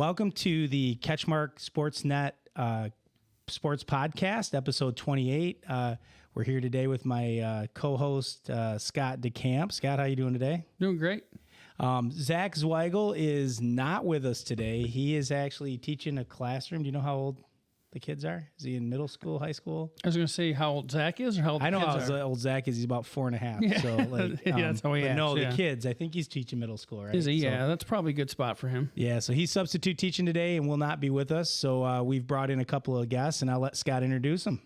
welcome to the CatchMark SportsNet Sports Podcast, episode 28. We're here today with my co-host, Scott DeCamp. Scott, how you doing today? Doing great. Zach Zweigel is not with us today. He is actually teaching a classroom. Do you know how old the kids are? Is he in middle school, high school? I was going to say how old Zach is or how old I know the kids how are. old Zach is. He's about 4.5. Yeah. So like, Yeah, that's how he but acts, no, yeah. the kids. I think he's teaching middle school, right? Is he? So, Yeah, that's probably a good spot for him. yeah, so he's substitute teaching today and will not be with us. So we've brought in a couple of guests, and I'll let Scott introduce them.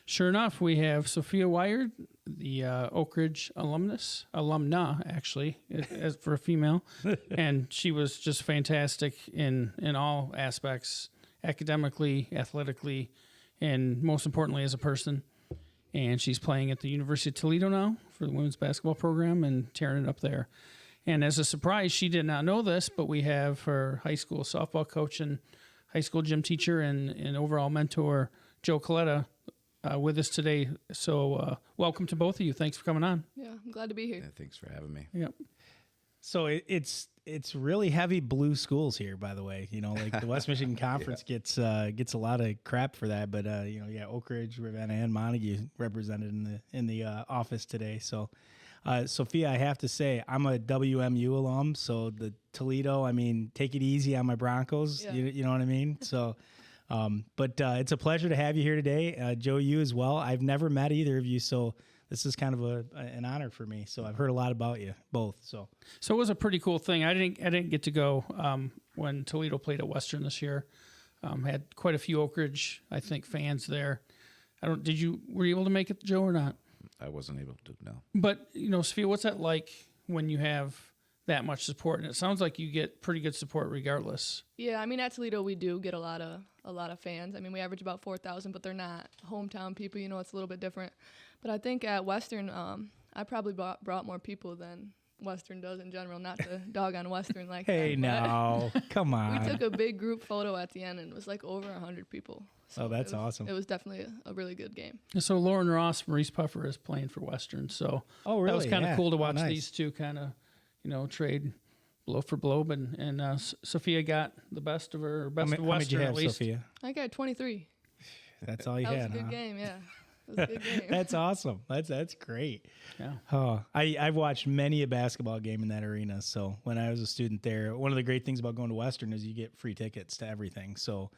Sure enough, we have Sophia Wiard, the Oakridge alumna, actually, as for a female. And she was just fantastic in all aspects, academically, athletically, and most importantly as a person. And she's playing at the University of Toledo now for the women's basketball program and tearing it up there. And as a surprise, she did not know this, but we have her high school softball coach and high school gym teacher and overall mentor, Joe Coletta, with us today. So welcome to both of you. Thanks for coming on. Yeah, I'm glad to be here. Yeah, thanks for having me. Yep. So it's really heavy blue schools here, by the way. You know, like the West Michigan Conference gets a lot of crap for that, but Oakridge, Ravenna, and Montague represented in the office today. So, Sophia, I have to say I'm a WMU alum, so the Toledo. I mean, take it easy on my Broncos. Yeah. You know what I mean? So. But it's a pleasure to have you here today. Joe, you as well. I've never met either of you, so this is kind of an honor for me. So I've heard a lot about you both. So it was a pretty cool thing. I didn't get to go when Toledo played at Western this year. Had quite a few Oakridge, I think, fans there. Were you able to make it, Joe, or not? I wasn't able to, no. But Sophia, what's that like when you have that much support? And it sounds like you get pretty good support regardless. Yeah, I mean at Toledo we do get a lot of fans. I mean we average about 4,000, but they're not hometown people. It's a little bit different. But I think at Western, I probably brought more people than Western does in general. Not to dog on Western like hey, that. now, come on. We took a big group photo at the end and it was like over 100 people. So that's awesome. It was definitely a really good game. And so Lauren Ross, Maurice Puffer is playing for Western. So Oh, really? that was kind of cool to watch nice. these two kind of trade blow for blow. And Sophia got the best of her, best of How many did you Western have, at least. Sophia? I got 23. That's all you That was had, a good huh? game, yeah. It was a good game. That's awesome. That's great. Yeah. Oh, I've watched many a basketball game in that arena. So when I was a student there, one of the great things about going to Western is you get free tickets to everything. So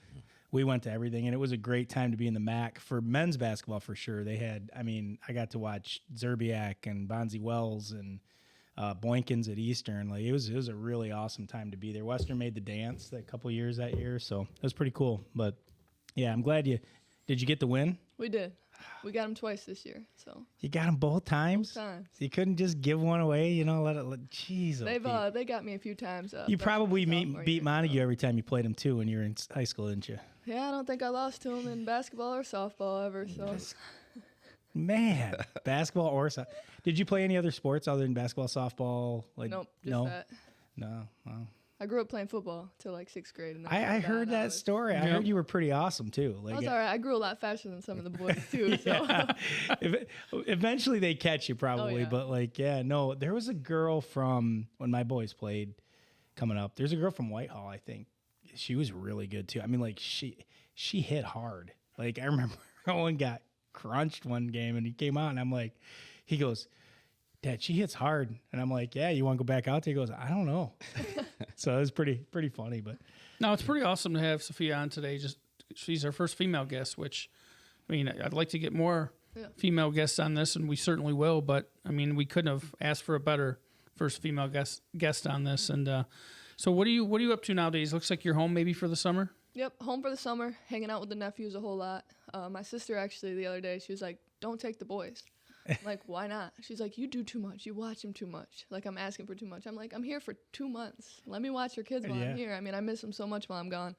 we went to everything, and it was a great time to be in the MAC for men's basketball for sure. I got to watch Zerbiak and Bonzi Wells and Boykins at Eastern. Like it was a really awesome time to be there. Western made the dance a couple years that year, so it was pretty cool. But yeah, I'm glad did you get the win? We did. We got them twice this year, so. You got them both times? Both times. You couldn't just give one away, jeez. They got me a few times. You probably sophomore beat year, Montague so. every time you played them too when you were in high school, didn't you? Yeah, I don't think I lost to them in basketball or softball ever. So Man, basketball or did you play any other sports other than basketball, softball? nope, just no, that. no. Wow. I grew up playing football till like 6th grade. And then I heard and that story. I heard you were pretty awesome too. I was all right. I grew a lot faster than some of the boys too. So Eventually they catch you probably, yeah. but there was a girl from when my boys played coming up. There's a girl from Whitehall, I think. She was really good too. I mean, like she hit hard. Like I remember Owen got crunched one game and he came out and I'm like, he goes, Dad, she hits hard. And I'm like, yeah, you want to go back out there? He goes, I don't know. So it was pretty funny, but No, it's pretty awesome to have Sophia on today. She's our first female guest, which, I mean, I'd like to get more female guests on this, and we certainly will. But I mean, we couldn't have asked for a better first female guest on this. And so, what are you up to nowadays? Looks like you're home maybe for the summer. Yep, home for the summer, hanging out with the nephews a whole lot. My sister actually the other day, she was like, "Don't take the boys." I'm like, why not? She's like, you do too much. You watch them too much. Like, I'm asking for too much. I'm like, I'm here for 2 months. Let me watch your kids while I'm here. I mean, I miss them so much while I'm gone.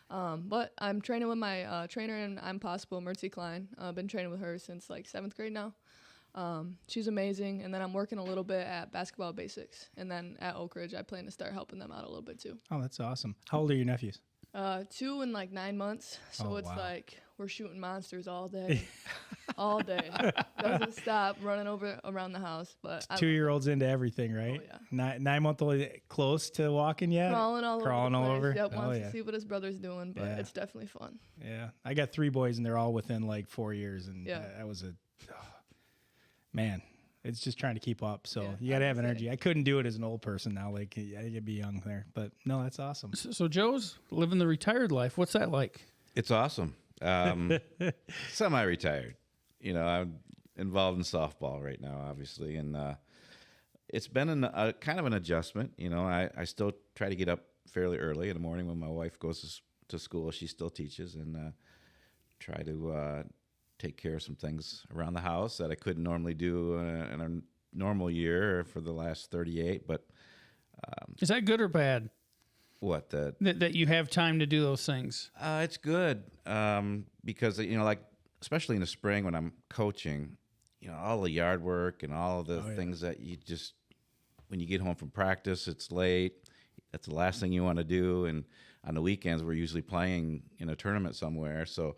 But I'm training with my trainer in I'm Possible, Mertzi Klein. I've been training with her since like 7th grade now. She's amazing. And then I'm working a little bit at Basketball Basics. And then at Oakridge, I plan to start helping them out a little bit too. oh, that's awesome. How old are your nephews? 2 and like 9 months. So it's wow. like we're shooting monsters all day. All day. Doesn't stop running around the house. But 2-year-olds into everything, right? Oh, yeah. 9-month-old close to walking yet? Crawling all over. Yep, Oh, wants yeah. to see what his brother's doing, but it's definitely fun. Yeah. I got 3 boys, and they're all within like 4 years. And that was man, it's just trying to keep up. So you got to have energy. I couldn't do it as an old person now. Like, I could be young there. But no, that's awesome. So Joe's living the retired life. What's that like? It's awesome. Semi-retired. You know, I'm involved in softball right now, obviously, and it's been a kind of an adjustment. You know, I still try to get up fairly early in the morning when my wife goes to school. She still teaches, and try to take care of some things around the house that I couldn't normally do in a normal year for the last 38. But is that good or bad? What that you have time to do those things? It's good because, you know, like, especially in the spring when I'm coaching, you know, all the yard work and all of the things that you just, when you get home from practice, it's late. That's the last thing you want to do. And on the weekends, we're usually playing in a tournament somewhere. So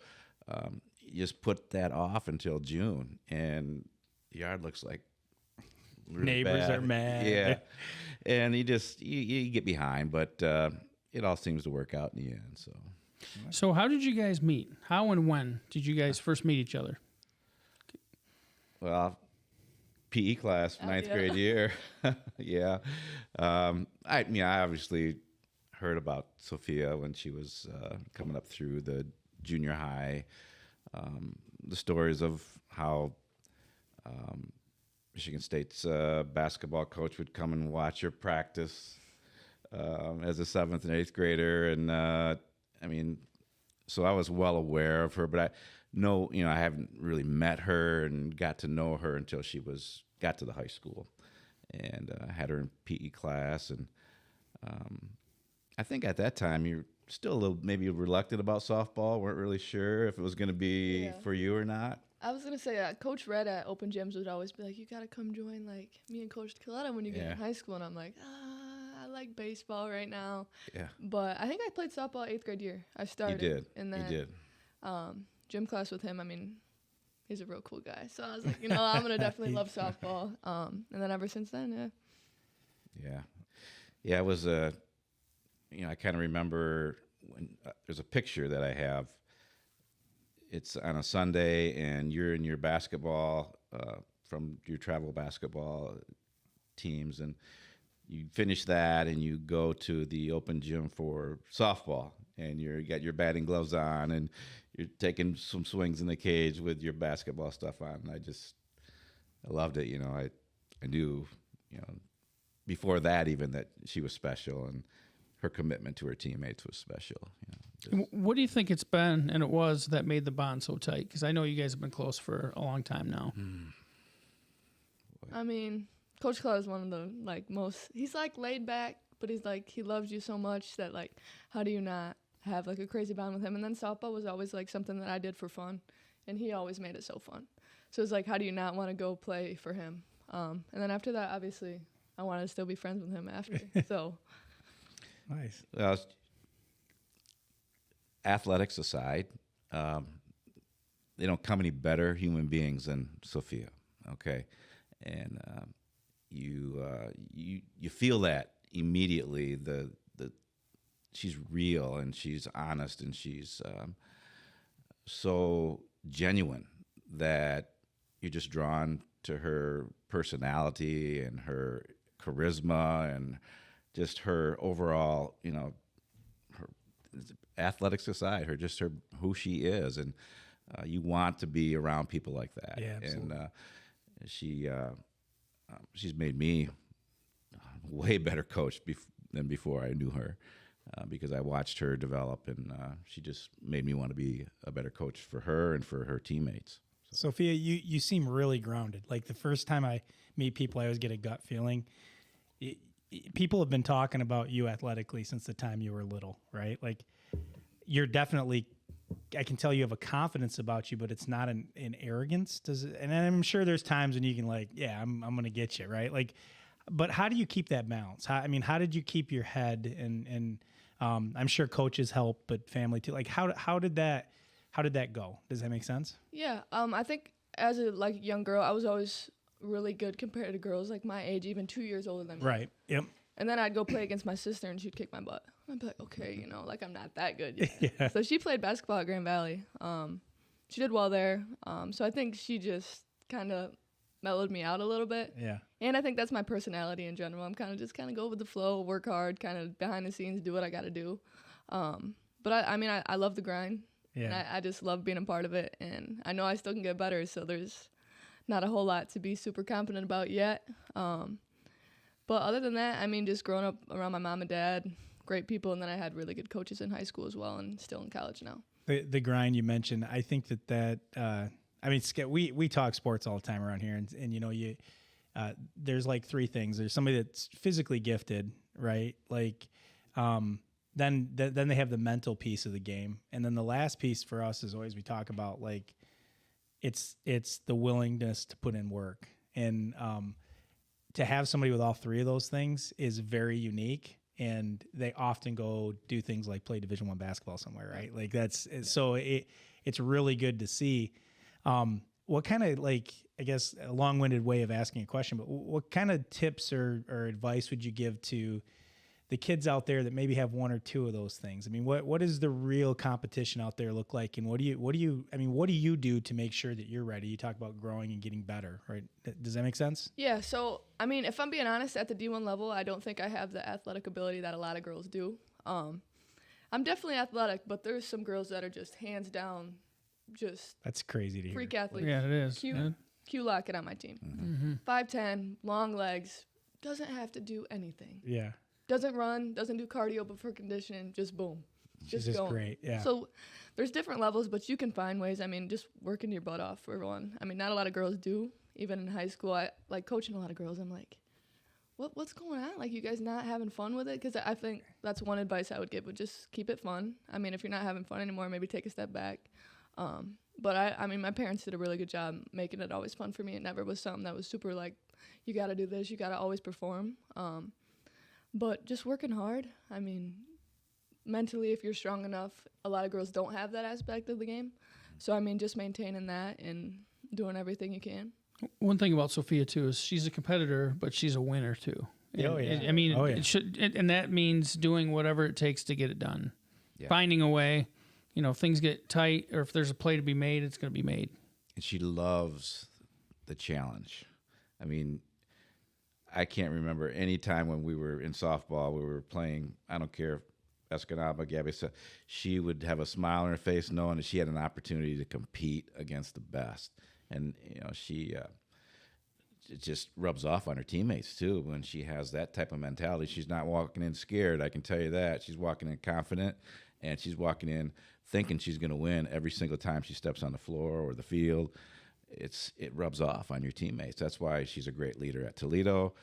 you just put that off until June, and the yard looks like really neighbors bad. are mad. Yeah. And you get behind, but it all seems to work out in the end. So how did you guys meet? How and when did you guys first meet each other? Well, PE class, ninth grade year. Yeah. I obviously heard about Sophia when she was coming up through the junior high. The stories of how Michigan State's basketball coach would come and watch her practice as a 7th and 8th grader. And, so I was well aware of her, but I haven't really met her and got to know her until she got to the high school, and had her in PE class. And I think at that time you're still a little maybe reluctant about softball, weren't really sure if it was going to be for you or not. I was going to say, Coach Red at Open Gyms would always be like, you got to come join, like, me and Coach Coletta when you get in high school. And I'm like, I like baseball right now. Yeah. But I think I played softball 8th grade year. I started. You did. And then, you did. Gym class with him, he's a real cool guy. So I was like, I'm going to definitely love softball. And then ever since then, Yeah, it was I kind of remember when there's a picture that I have. It's on a Sunday, and you're in your basketball from your travel basketball teams, and you finish that, and you go to the open gym for softball, and you got your batting gloves on, and you're taking some swings in the cage with your basketball stuff on. And I loved it. I knew, before that even that she was special, and her commitment to her teammates was special. What do you think it's been and it was that made the bond so tight? Because I know you guys have been close for a long time now. Coach Coletta is one of the most. He's laid back, but he's he loves you so much that how do you not have a crazy bond with him? And then softball was always something that I did for fun, and he always made it so fun. So it's how do you not want to go play for him? And then after that, obviously, I wanted to still be friends with him after. So. Nice. Athletics aside, they don't come any better human beings than Sophia. Okay, and you feel that immediately. The she's real, and she's honest, and she's so genuine that you're just drawn to her personality and her charisma and just her overall, her athletics aside, who she is, and you want to be around people like that. Yeah, absolutely. And she's made me a way better coach than before I knew her, because I watched her develop, and she just made me want to be a better coach for her and for her teammates. Sophia, you seem really grounded. The first time I meet people, I always get a gut feeling. People have been talking about you athletically since the time you were little, right? You're definitely, I can tell you have a confidence about you, but it's not an arrogance. And I'm sure there's times when you can I'm going to get you, right? But how do you keep that balance? How did you keep your head and I'm sure coaches help, but family too. How did that how did that go? Does that make sense? Yeah. I think as a young girl, I was always really good compared to girls like my age, even 2 years older than me. Right. Yep. And then I'd go play against my sister, and she'd kick my butt. I'd be like, okay, I'm not that good yet. Yeah. So she played basketball at Grand Valley. She did well there. So I think she just kind of mellowed me out a little bit. Yeah. And I think that's my personality in general. I'm kind of go with the flow, work hard, kind of behind the scenes, do what I got to do. But I love the grind. Yeah. And I just love being a part of it. And I know I still can get better. So there's not a whole lot to be super confident about yet. But other than that, just growing up around my mom and dad, great people, and then I had really good coaches in high school as well, and still in college now. The grind you mentioned, I think that we talk sports all the time around here, and there's like three things. There's somebody that's physically gifted, right? Then they have the mental piece of the game, and then the last piece for us is always we talk about it's the willingness to put in work, and to have somebody with all three of those things is very unique, and they often go do things like play Division I basketball somewhere, right? So it's really good to see. What kind of I guess a long-winded way of asking a question, but what kind of tips or advice would you give to the kids out there that maybe have one or two of those things? What does the real competition out there look like, and what do you do to make sure that you're ready? You talk about growing and getting better, right? Does that make sense? Yeah. So if I'm being honest, at the D1 level, I don't think I have the athletic ability that a lot of girls do. I'm definitely athletic, but there's some girls that are just hands down, that's crazy to hear. Freak athlete. Yeah, it is. Q Lockett on my team. Mm-hmm. 5'10", long legs, doesn't have to do anything. Yeah. Doesn't run, doesn't do cardio, but for conditioning, just boom. She's just great, yeah. So there's different levels, but you can find ways. Just working your butt off for everyone. Not a lot of girls do. Even in high school, I coaching a lot of girls. I'm like, what's going on? You guys not having fun with it? Because I think that's one advice I would give, would just keep it fun. If you're not having fun anymore, maybe take a step back. But my parents did a really good job making it always fun for me. It never was something that was super you got to do this, you got to always perform. But just working hard. Mentally, if you're strong enough, a lot of girls don't have that aspect of the game. So, just maintaining that and doing everything you can. One thing about Sophia, too, is she's a competitor, but she's a winner, too. Oh, yeah. It should, and that means doing whatever it takes to get it done. Yeah. Finding a way. If things get tight or if there's a play to be made, it's going to be made. And she loves the challenge. I can't remember any time when we were in softball, we were playing, I don't care, Escanaba, Gabby, so she would have a smile on her face knowing that she had an opportunity to compete against the best. And, it just rubs off on her teammates, too, when she has that type of mentality. She's not walking in scared, I can tell you that. She's walking in confident, and she's walking in thinking she's going to win every single time she steps on the floor or the field. It rubs off on your teammates. That's why she's a great leader at Toledo,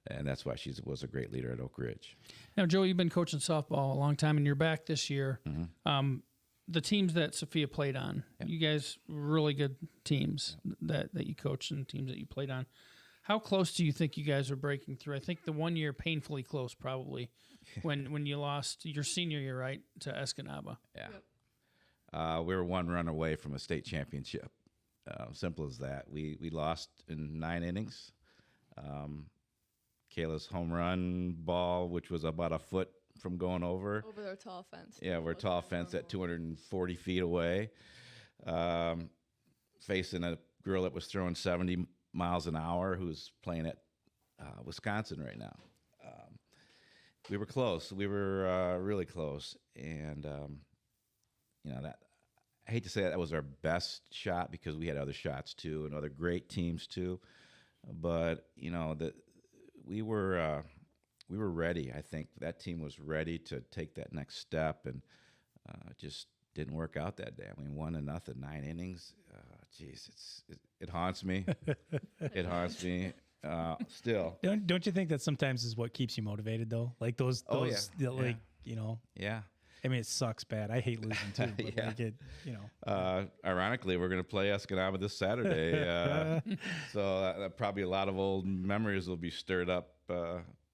and that's why she was a great leader at Oakridge. Now, Joe, you've been coaching softball a long time, and you're back this year. Mm-hmm. The teams that Sophia played on, you guys really good teams that you coached and teams that you played on. How close do you think you guys are breaking through? I think the 1 year painfully close, probably, when you lost your senior year, right, to Escanaba. Yeah. Yep. We were one run away from a state championship. Simple as that. We lost in 9 innings. Kayla's home run ball, which was about a foot from going over their tall fence. Yeah, we're tall fence at 240 feet away, facing a girl that was throwing 70 miles an hour who's playing at Wisconsin right now. We were close. We were really close, and that. I hate to say that was our best shot because we had other shots too and other great teams too, but we were ready. I think that team was ready to take that next step, and just didn't work out that day. 1-0, 9 innings. It haunts me. It haunts me still. Don't you think that sometimes is what keeps you motivated though? those Yeah. It sucks bad. I hate losing too. But ironically, we're going to play Escanaba this Saturday. So probably a lot of old memories will be stirred up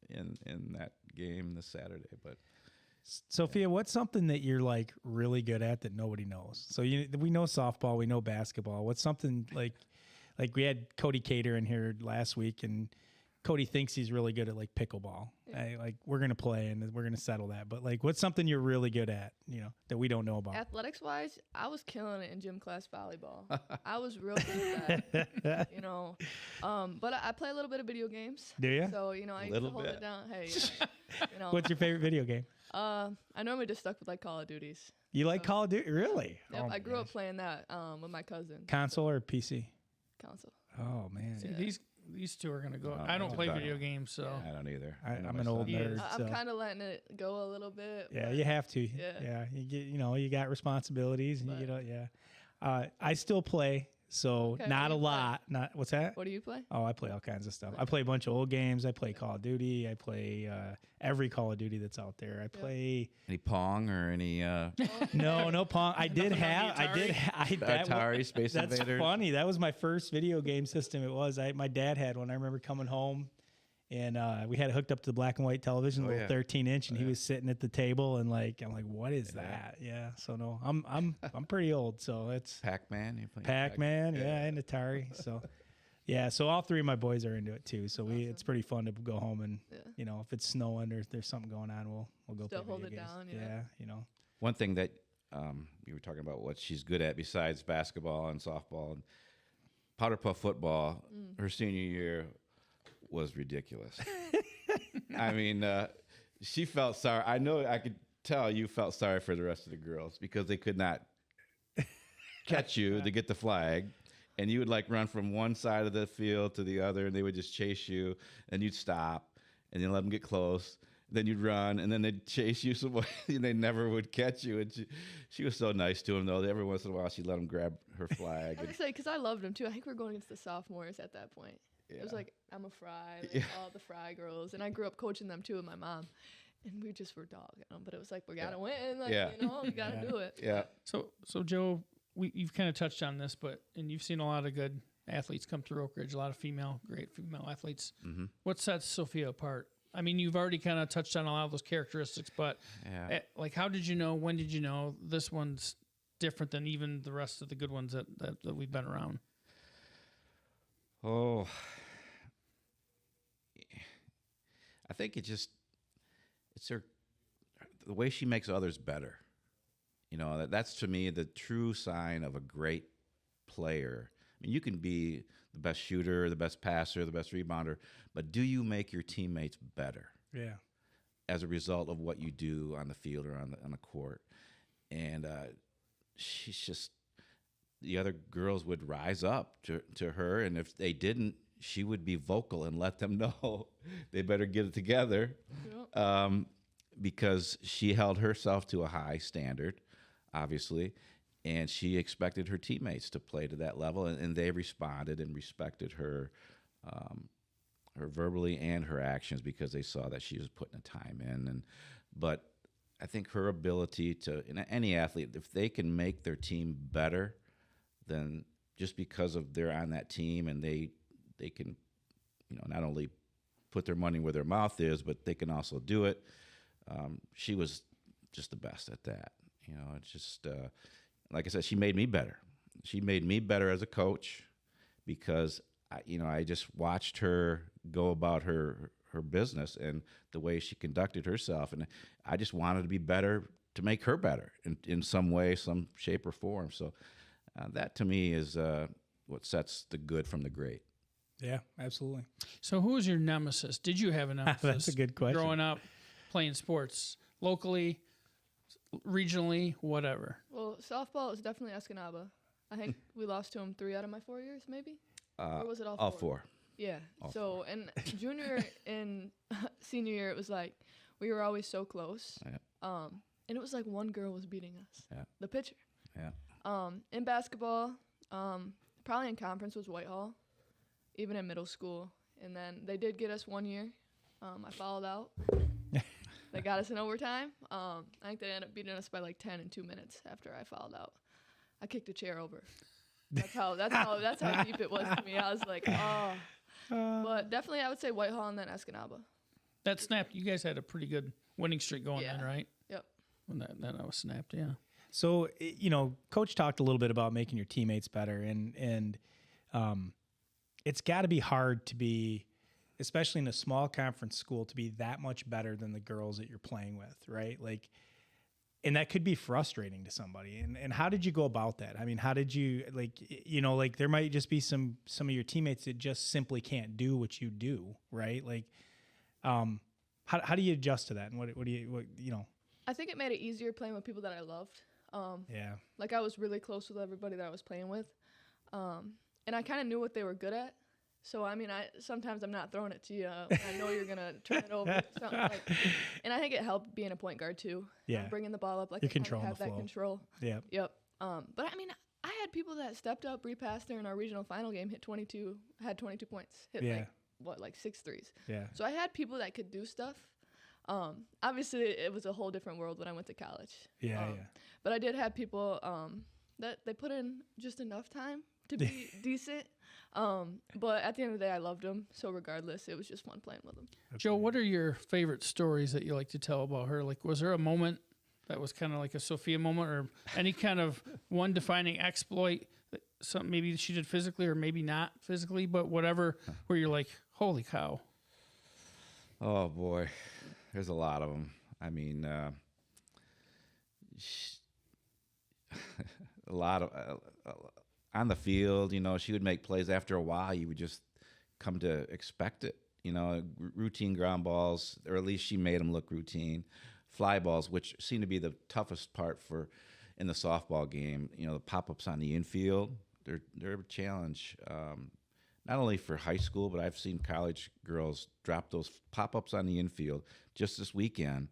in that game this Saturday. But Sophia, what's something that you're like really good at that nobody knows? So we know softball, we know basketball. What's something like we had Cody Cater in here last week, and Cody thinks he's really good at like pickleball. Yeah. We're gonna play and we're gonna settle that. But like, what's something you're really good at? That we don't know about. Athletics wise, I was killing it in gym class volleyball. I was real good at that. But I play a little bit of video games. Do you? So I used to hold it down. Hey, What's your favorite video game? I normally just stuck with like Call of Duties. You like Call of Duty? Really? Yep, Oh my I grew up gosh. playing that with my cousin. Console or PC? Console. Oh man. See, these two are gonna go. No, I don't no, play no. video games, so I don't either. I'm an old He nerd. is. So. I'm kind of letting it go a little bit. Yeah, but you have to. Yeah. You get, you got responsibilities, and I still play, so Okay, not a what do you play? lot. Not what's that? What do you play? Oh, I play all kinds of stuff. I play a bunch of old games. I play Call of Duty. I play every Call of Duty that's out there. I play Any Pong or any no Pong. I did have. Atari, Space That's Invaders? funny. That was my first video game system. It was. My dad had one. I remember coming home, and we had it hooked up to the black and white television, Oh, little yeah. 13-inch, and he was sitting at the table, and I'm like, what is that? Yeah. So no, I'm pretty old. So it's Pac-Man? You play Pac-Man, yeah, and Atari. So yeah. So all three of my boys are into it too. So it's pretty fun to go home and if it's snowing or if there's something going on, we'll go Still play hold video it games. down, Yeah. One thing that you were talking about what she's good at besides basketball and softball and powder puff football, her senior year was ridiculous. I mean, she felt sorry. I know I could tell you felt sorry for the rest of the girls because they could not catch you to get the flag. And you would like run from one side of the field to the other, and they would just chase you, and you'd stop, and then let them get close. Then you'd run, and then they'd chase you some way, and they never would catch you. And she was so nice to them, though. Every once in a while, she'd let them grab her flag. I was gonna say because I loved them too. I think we were going against the sophomores at that point. It was like Emma Fry, all the Fry girls, and I grew up coaching them too with my mom. And we just were dogging them, but it was like we gotta win, we gotta do it. Yeah. So Joe, you've kind of touched on this, and you've seen a lot of good athletes come through Oakridge, a lot of great female athletes. Mm-hmm. What sets Sophia apart? I mean, you've already kind of touched on a lot of those characteristics, but how did you know? When did you know this one's different than even the rest of the good ones that we've been around? Oh, I think it's the way she makes others better. That's to me the true sign of a great player. I mean, you can be the best shooter, the best passer, the best rebounder, but do you make your teammates better? Yeah. As a result of what you do on the field or on the court? And she's just, the other girls would rise up to her, and if they didn't, she would be vocal and let them know they better get it together. Yep. Because she held herself to a high standard, obviously, and she expected her teammates to play to that level, and they responded and respected her verbally and her actions because they saw that she was putting the time in. But I think her ability any athlete, if they can make their team better, then just because of they're on that team and they can, not only put their money where their mouth is, but they can also do it. She was just the best at that. It's just, like I said, she made me better. She made me better as a coach because, I just watched her go about her business and the way she conducted herself. And I just wanted to be better to make her better in some way, some shape or form. So that to me is what sets the good from the great. Yeah, absolutely. So who was your nemesis? Did you have a nemesis? That's a good question. Growing up, playing sports locally, regionally, whatever. Well, softball is definitely Escanaba. I think we lost to him 3 out of my 4 years, maybe. Or was it all 4? All 4. Yeah. And junior and senior year, it was like we were always so close. Yeah. And it was like one girl was beating us. Yeah. The pitcher. Yeah. In basketball, probably in conference was Whitehall, even in middle school. And then they did get us 1 year. I fouled out. They got us in overtime. I think they ended up beating us by like 10 in 2 minutes after I fouled out. I kicked a chair over. That's how deep it was to me. I was like, oh. But definitely I would say Whitehall and then Escanaba. That snapped. You guys had a pretty good winning streak going Yeah. then, right? Yep. When that was snapped, yeah. So, Coach talked a little bit about making your teammates better, and it's got to be hard to be, especially in a small conference school, to be that much better than the girls that you're playing with, right? Like, and that could be frustrating to somebody. And how did you go about that? I mean, how did you, like there might just be some of your teammates that just simply can't do what you do, right? Like, how do you adjust to that? And what do you. I think it made it easier playing with people that I loved. Yeah. Like I was really close with everybody that I was playing with. And I kind of knew what they were good at. So, I mean, sometimes I'm not throwing it to you. I know you're going to turn it over. Something like, and I think it helped being a point guard, too. Yeah. Bringing the ball up. Like, You're I kinda controlling have the that flow. control. Yeah. Yep. But, I mean, I had people that stepped up, repassed during our regional final game, had 22 points. Hit, like 6 threes. Yeah. So I had people that could do stuff. Obviously, it was a whole different world when I went to college. Yeah. But I did have people that they put in just enough time to be decent. But at the end of the day, I loved them. So regardless, it was just fun playing with them. Joe, what are your favorite stories that you like to tell about her? Like, was there a moment that was kind of like a Sophia moment, or any kind of one defining exploit, something maybe she did physically or maybe not physically, but whatever, where you're like, holy cow. Oh boy, there's a lot of them. I mean, a lot of on the field. She would make plays. After a while, you would just come to expect it. Routine ground balls, or at least she made them look routine. Fly balls, which seem to be the toughest part in the softball game. The pop-ups on the infield, they're a challenge. Not only for high school, but I've seen college girls drop those pop-ups on the infield just this weekend,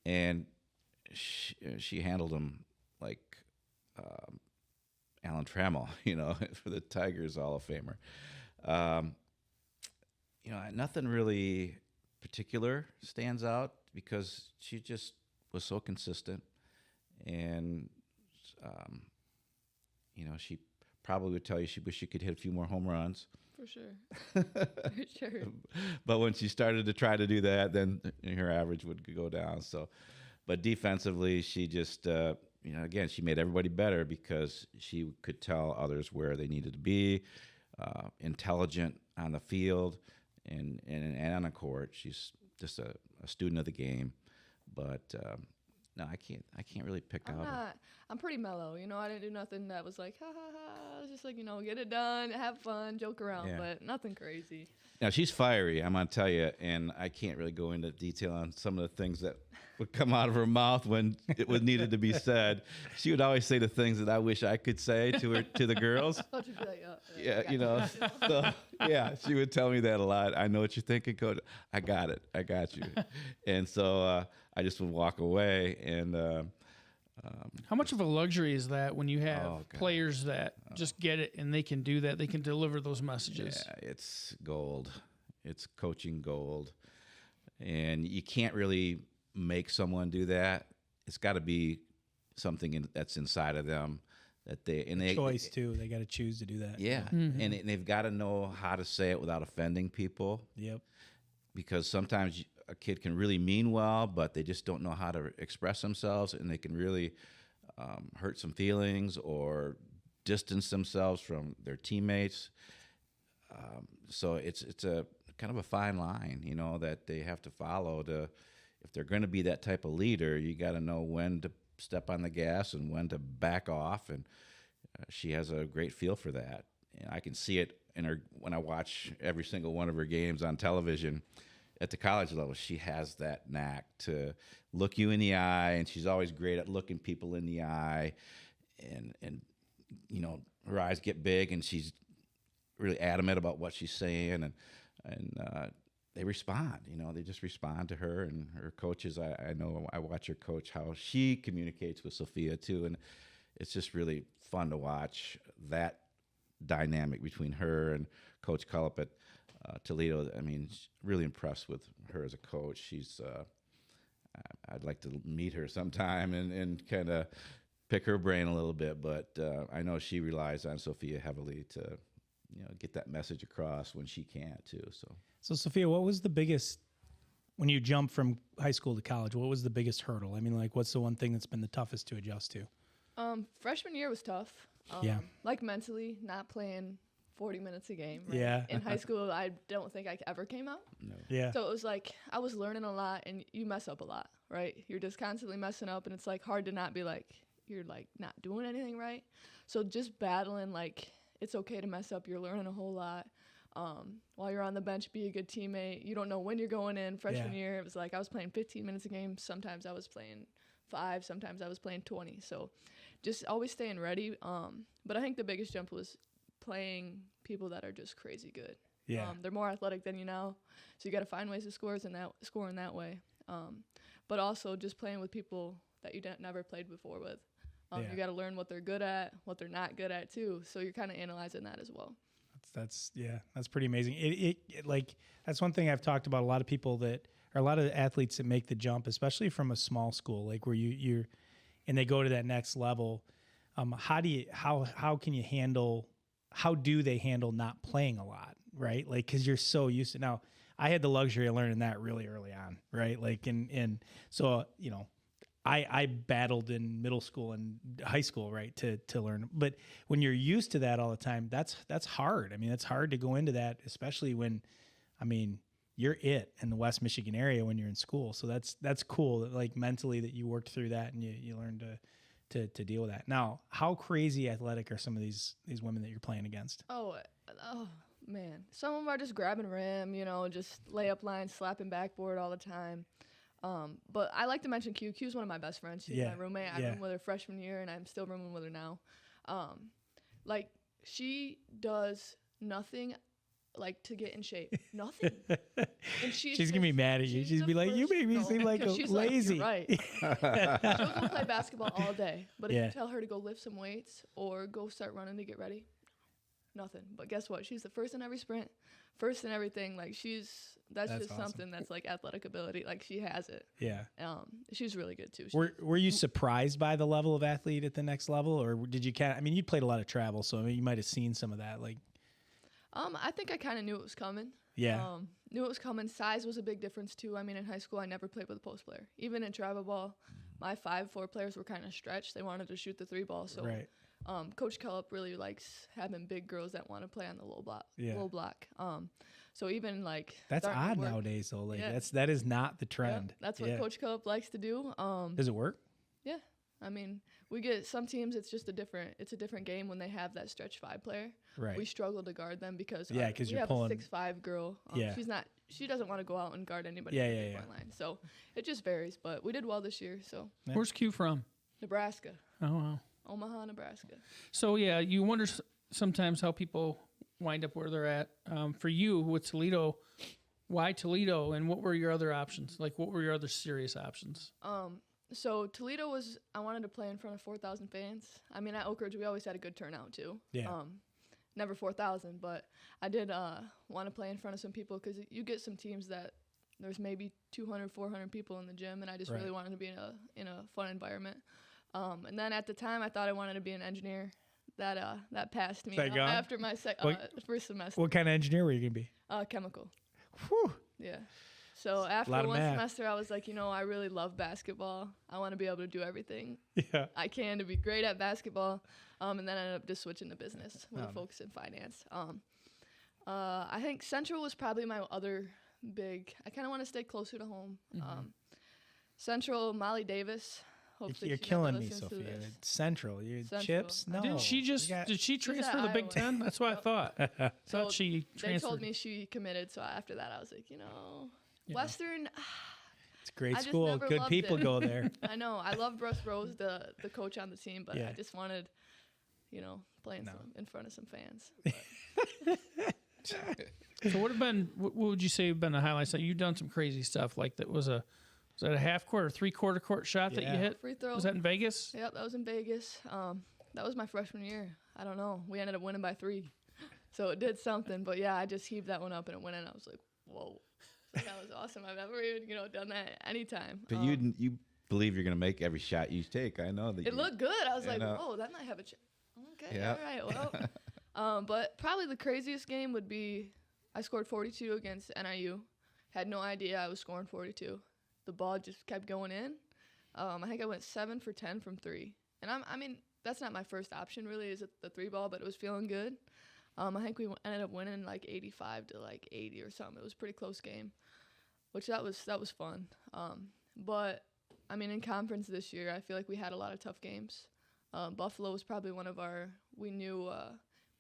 and she handled them like Alan Trammell, for the Tigers Hall of Famer. Nothing really particular stands out because she just was so consistent, and she probably would tell you she wish she could hit a few more home runs. For sure. For sure. But when she started to try to do that, then her average would go down. So, but defensively, she just, again, she made everybody better because she could tell others where they needed to be, intelligent on the field and on the court. She's just a student of the game. But no, I can't really pick out. I'm pretty mellow. I didn't do nothing that was like, ha, ha, ha. I was just like, get it done, have fun, joke around, but nothing crazy. Now, she's fiery, I'm going to tell you, and I can't really go into detail on some of the things that would come out of her mouth when it was needed to be said. She would always say the things that I wish I could say to the girls. Thought you'd be like, she would tell me that a lot. I know what you're thinking, Coach. I got it. I got you. And so I just would walk away. And how much of a luxury is that when you have players that just get it and they can do that? They can deliver those messages. Yeah, it's gold. It's coaching gold. And you can't really make someone do that. It's got to be something that's inside of them that they choice too. They got to choose to do that. Yeah, and they've got to know how to say it without offending people. Yep. Because sometimes a kid can really mean well, but they just don't know how to express themselves, and they can really hurt some feelings or distance themselves from their teammates. So it's a kind of a fine line, that they have to follow to. If they're going to be that type of leader, you got to know when to step on the gas and when to back off. And she has a great feel for that. And I can see it in her when I watch every single one of her games on television at the college level. She has that knack to look you in the eye, and she's always great at looking people in the eye. And her eyes get big, and she's really adamant about what she's saying, and they respond. They just respond to her and her coaches. I know I watch her coach, how she communicates with Sophia too, and it's just really fun to watch that dynamic between her and Coach Coletta at Toledo. I mean, really impressed with her as a coach. She's I'd like to meet her sometime and kind of pick her brain a little bit, but I know she relies on Sophia heavily to get that message across when she can't too. So Sophia, what was the biggest when you jump from high school to college, what was the biggest hurdle? I mean, like, what's the one thing that's been the toughest to adjust to? Freshman year was tough. Yeah. Like mentally, not playing 40 minutes a game. Right? Yeah. In high school, I don't think I ever came out. No. Yeah. So it was like I was learning a lot, and you mess up a lot, right? You're just constantly messing up, and it's like hard to not be like you're like not doing anything right. So just battling, like it's okay to mess up. You're learning a whole lot. While you're on the bench, be a good teammate. You don't know when you're going in. Freshman year, it was like I was playing 15 minutes a game. Sometimes I was playing 5. Sometimes I was playing 20. So just always staying ready. But I think the biggest jump was playing people that are just crazy good. Yeah. They're more athletic than you now, so you got to find ways to score in that way. But also just playing with people that you never played before with. You got to learn what they're good at, what they're not good at too. So you're kind of analyzing that as well. That's pretty amazing. It like that's one thing I've talked about. A lot of people that are a lot of athletes that make the jump, especially from a small school, like where you're and they go to that next level. How do they handle not playing a lot, right? Like, cause you're so used to now. I had the luxury of learning that really early on, right? Like, and so, you know, I battled in middle school and high school, right, to learn. But when you're used to that all the time, that's hard. I mean, it's hard to go into that, especially when, I mean, you're in the West Michigan area when you're in school. So that's cool that, like, mentally that you worked through that and you learned to deal with that. Now, how crazy athletic are some of these women that you're playing against? Oh man, some of them are just grabbing rim, you know, just layup lines, slapping backboard all the time. But I like to mention Q. Q's one of my best friends. She's my roommate. I roomed with her freshman year, and I'm still rooming with her now. Like, she does nothing, like, to get in shape. Nothing. And she's gonna be mad at you. She's be like, you make me seem like a lazy. Like, you're right. She'll go play basketball all day. But if you tell her to go lift some weights or go start running to get ready, nothing. But guess what? She's the first in every sprint, first in everything. Like, that's just awesome. Something that's like athletic ability. Like, she has it. Yeah. She's really good too. Were you surprised by the level of athlete at the next level, or did you I mean, you played a lot of travel, so I mean, you might have seen some of that. Like, I think I kind of knew it was coming. Yeah. Knew it was coming. Size was a big difference too. I mean, in high school, I never played with a post player. Even in travel ball, my 5'4" players were kind of stretched. They wanted to shoot the 3 ball. So. Right. Coach Coletta really likes having big girls that want to play on the low block. So even like that's odd nowadays though. Like that is not the trend. Yeah, that's what Coach Coletta likes to do. Does it work? Yeah. I mean, we get some teams. It's just a different game when they have that stretch 5 player. Right. We struggle to guard them because we you're have pulling a 6'5" girl. She doesn't want to go out and guard anybody. Line. So it just varies. But we did well this year. So where's Q from? Nebraska. Oh wow. Omaha, Nebraska. So, yeah, you wonder sometimes how people wind up where they're at. For you, with Toledo, why Toledo, and what were your other options? Like, what were your other serious options? So, Toledo I wanted to play in front of 4,000 fans. I mean, at Oakridge, we always had a good turnout, too. Yeah. Never 4,000, but I did want to play in front of some people because you get some teams that there's maybe 200, 400 people in the gym, and I just really wanted to be in a fun environment. And then at the time, I thought I wanted to be an engineer. That passed me after my first semester. What kind of engineer were you going to be? Chemical. Whew. Yeah. So after one semester, I was like, I really love basketball. I want to be able to do everything I can to be great at basketball. And then I ended up just switching to business with a focus in finance. I think Central was probably my other big. I kind of want to stay closer to home. Mm-hmm. Central, Molly Davis. You're killing me, Sophia. Central. Chips? No. Did she transfer to the Big Ten? That's what I thought. So she transferred. They told me she committed, so after that I was like, Western. It's a great school. Good people go there. I know. I love Russ Rose, the coach on the team, but I just wanted, playing in front of some fans. So what would you say have been the highlights? That you've done some crazy stuff, like that was that a half court or 3/4 court shot that you hit? Free throw. Was that in Vegas? Yep, that was in Vegas. That was my freshman year. I don't know. We ended up winning by 3. So it did something. But, I just heaved that one up and it went in. I was like, whoa. So that was awesome. I've never even, done that anytime. But you believe you're going to make every shot you take. I know that. It looked good. I was like, whoa, that might have a chance. Okay, all right, well. But probably the craziest game would be I scored 42 against NIU. Had no idea I was scoring 42. The ball just kept going in. I think I went 7 for 10 from 3. And I mean, that's not my first option really, is it the 3 ball, but it was feeling good. I think we ended up winning like 85 to like 80 or something. It was a pretty close game, which that was fun. But I mean, in conference this year, I feel like we had a lot of tough games. Buffalo was probably one of we knew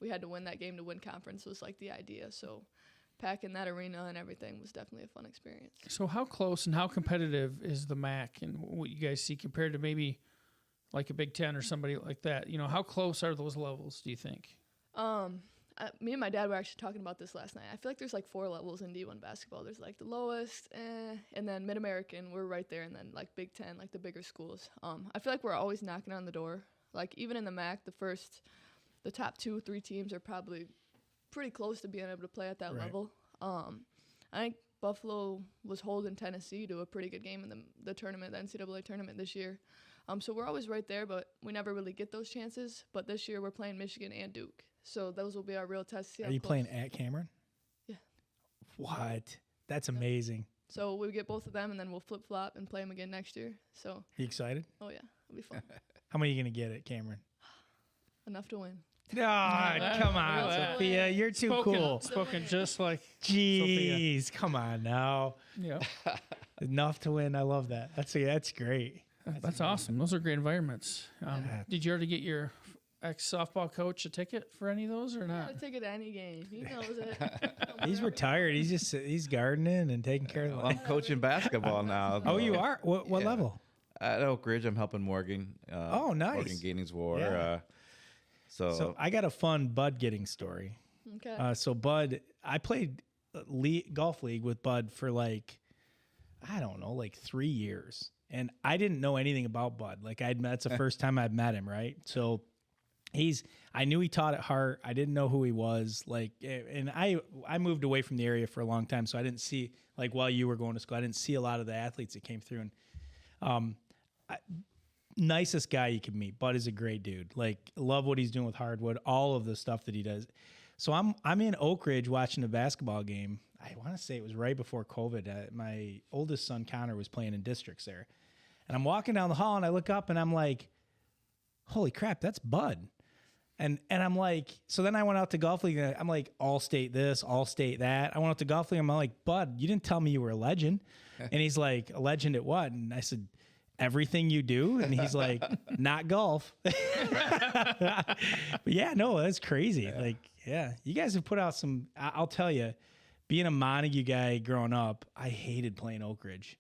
we had to win that game to win conference was like the idea. So packing that arena and everything was definitely a fun experience. So how close and how competitive is the MAC and what you guys see compared to maybe like a Big Ten or somebody like that? You know, how close are those levels, do you think? Me and my dad were actually talking about this last night. I feel like there's like 4 levels in D1 basketball. There's like the lowest, and then Mid-American, we're right there, and then like Big Ten, like the bigger schools. I feel like we're always knocking on the door. Like even in the MAC, the top 2 or 3 teams are probably pretty close to being able to play at that level. I think Buffalo was holding Tennessee to a pretty good game in the tournament, the NCAA tournament this year. So we're always right there, but we never really get those chances. But this year we're playing Michigan and Duke. So those will be our real tests. Are you playing at Cameron? Yeah. What? That's amazing. So we get both of them, and then we'll flip-flop and play them again next year. So. You excited? Oh, yeah. It'll be fun. How many are you going to get at Cameron? Enough to win. Oh, come on, Sophia. You're too cool. Spoken just like Jeez, Come on now. Yeah. Enough to win. I love that. That's great. That's awesome. Those are great environments. Did you already get your ex-softball coach a ticket for any of those or not? A ticket to any game. He knows it. He's retired. He's gardening and taking care of I'm coaching basketball now. Oh, you are? What level? At Oakridge, I'm helping Morgan. Oh, nice. Morgan Gainings's War. Yeah. So I got a fun Bud getting story. Okay. So Bud, I played golf league with Bud for like 3 years. And I didn't know anything about Bud. That's the first time I'd met him, right? So I knew he taught at Hart. I didn't know who he was. And I moved away from the area for a long time, so I didn't see, while you were going to school, I didn't see a lot of the athletes that came through. And nicest guy you could meet. Bud is a great dude. Love what he's doing with hardwood, all of the stuff that he does. So I'm in Oakridge watching a basketball game. I want to say it was right before COVID. My oldest son, Connor, was playing in districts there. And I'm walking down the hall, and I look up, and I'm like, holy crap, that's Bud. And I'm like, so then I went out to golf league, and I'm like, all state this, all state that. I went out to golf league, and I'm like, Bud, you didn't tell me you were a legend. And he's like, a legend at what? And I said, everything you do. And he's like, not golf. But yeah, no, that's crazy. Yeah. You guys have put out some, I'll tell you, being a Montague guy growing up, I hated playing Oakridge.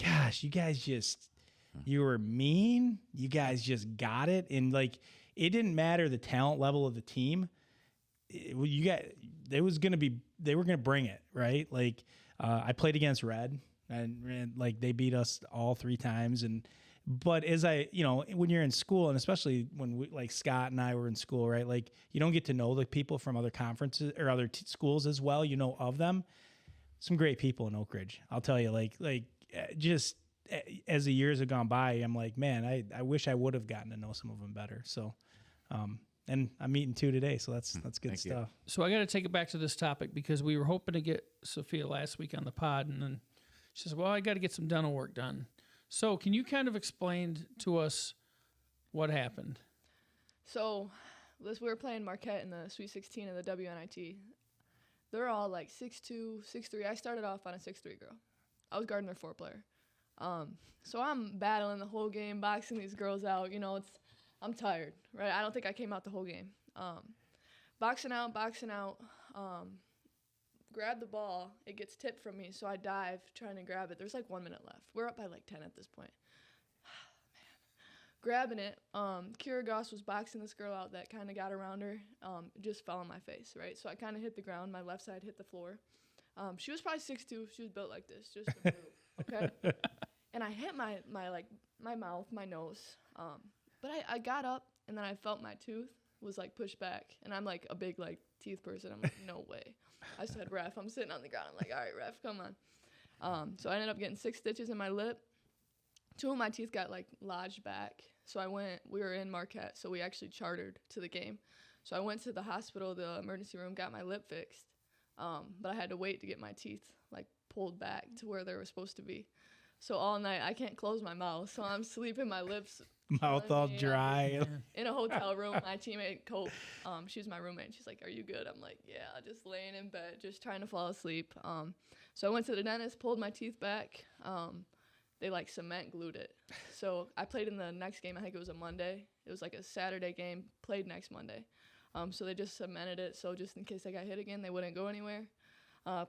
Gosh, you guys you were mean. You guys just got it. And it didn't matter the talent level of the team. They were going to bring it, right? I played against Red, and they beat us all 3 times. But as when you're in school, and especially when Scott and I were in school, right? You don't get to know the people from other conferences or other schools as well. You know of them. Some great people in Oakridge. I'll tell you, just as the years have gone by, I'm like, man, I wish I would have gotten to know some of them better. So, and I'm meeting 2 today, so that's good stuff. So I got to take it back to this topic because we were hoping to get Sophia last week on the pod, and then she says, well, I got to get some dental work done. So can you kind of explain to us what happened? So we were playing Marquette in the Sweet 16 of the WNIT. They're all 6'2", 6'3". I started off on a 6'3" girl. I was guarding their 4 player. So I'm battling the whole game, boxing these girls out. I'm tired, right? I don't think I came out the whole game. Boxing out. Grab the ball. It gets tipped from me, so I dive trying to grab it. There's 1 minute left. We're up by 10 at this point. Man. Grabbing it. Kira Goss was boxing this girl out that kind of got around her. It just fell on my face, right? So I kind of hit the ground. My left side hit the floor. She was probably 6'2". She was built like this, just a brute, okay? And I hit my mouth, my nose. But I got up, and then I felt my tooth was pushed back. And I'm a big teeth person. I'm no way. I said, ref, I'm sitting on the ground. I'm like, all right, ref, come on. So I ended up getting 6 stitches in my lip. 2 of my teeth got lodged back. So we were in Marquette, so we actually chartered to the game. So I went to the hospital, the emergency room, got my lip fixed. But I had to wait to get my teeth like pulled back to where they were supposed to be. So all night I can't close my mouth, so I'm sleeping, my lips Mouth all dry. in a hotel room. My teammate Cope, she was my roommate. She's like, "Are you good?" I'm like, "Yeah," just laying in bed, just trying to fall asleep. So I went to the dentist, pulled my teeth back. They like cement glued it. So I played in the next game. I think it was a Monday. It was like a Saturday game. Played next Monday. So they just cemented it. So just in case I got hit again, they wouldn't go anywhere.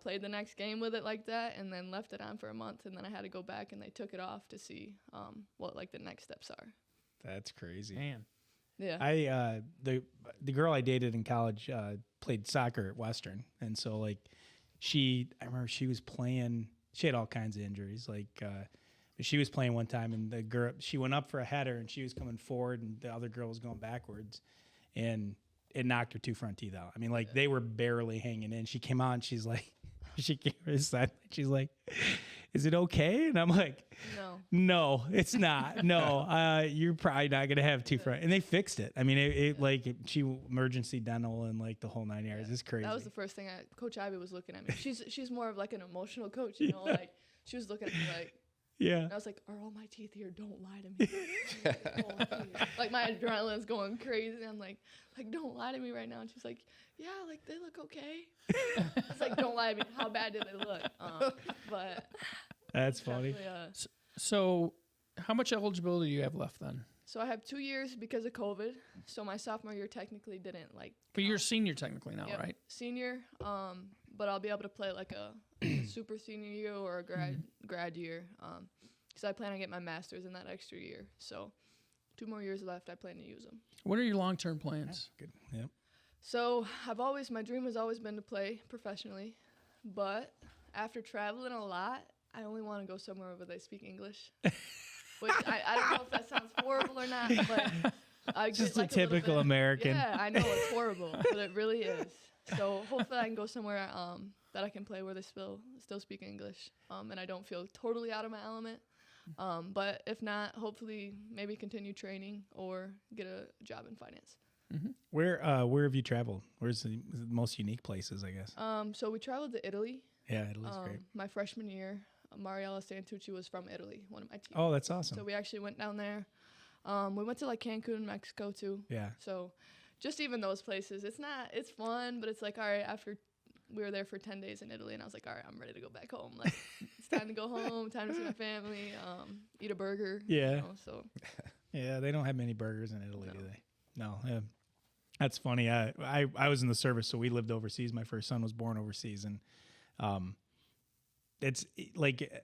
Played the next game with it like that, and then left it on for a month. And then I had to go back, and they took it off to see what like the next steps are. That's crazy. Man. Yeah. I the girl I dated in college played soccer at Western, and so like I remember she was playing. She had all kinds of injuries. Like she was playing one time, and the girl, she went up for a header, and she was coming forward, and the other girl was going backwards, and it knocked her 2 front teeth out. I mean, like they were barely hanging in. She came out, and she's like, she came to the side, she's like, "Is it okay?" And I'm like, No, it's not. No, you're probably not gonna have 2 front. And they fixed it. I mean, she emergency dental and like the whole 9 yards. It's crazy. That was the first thing Coach Ivy was looking at me. She's more of like an emotional coach, you know, like she was looking at me like. Yeah. And I was like, "Are all my teeth here? Don't lie to me." Like my adrenaline's going crazy. I'm like, "Don't lie to me right now." And she's like, "Yeah, like they look okay." It's like, "Don't lie to me. How bad did they look?" But that's funny. So, how much eligibility do you have left then? So I have 2 years because of COVID. So my sophomore year technically didn't like. But you're a senior technically now, Yep, right? Senior. But I'll be able to play like a super senior year or a grad year. Because I plan on getting my master's in that extra year. So 2 more years left. I plan to use them. What are your long-term plans? Good. Yep. So my dream has always been to play professionally. But after traveling a lot, I only want to go somewhere where they speak English. Which I don't know if that sounds horrible or not, but I Just get like a typical American. Yeah, I know it's horrible, but it really is. So hopefully I can go somewhere that I can play where they still speak English, and I don't feel totally out of my element. But if not, hopefully maybe continue training or get a job in finance. Mm-hmm. Where have you traveled? Where's the most unique places, I guess? So we traveled to Italy. Yeah, Italy's great. My freshman year, Mariella Santucci was from Italy, one of my teams. Oh, that's awesome. So we actually went down there. We went to like Cancun, Mexico too. Yeah. So just even those places, it's fun, but it's like, all right, after we were there for 10 days in Italy, and I was like, all right, I'm ready to go back home. Like, it's time to go home, time to see my family, eat a burger. Yeah. You know, so. Yeah, they don't have many burgers in Italy, do they? No. Yeah. That's funny. I was in the service, so we lived overseas. My first son was born overseas, and it's like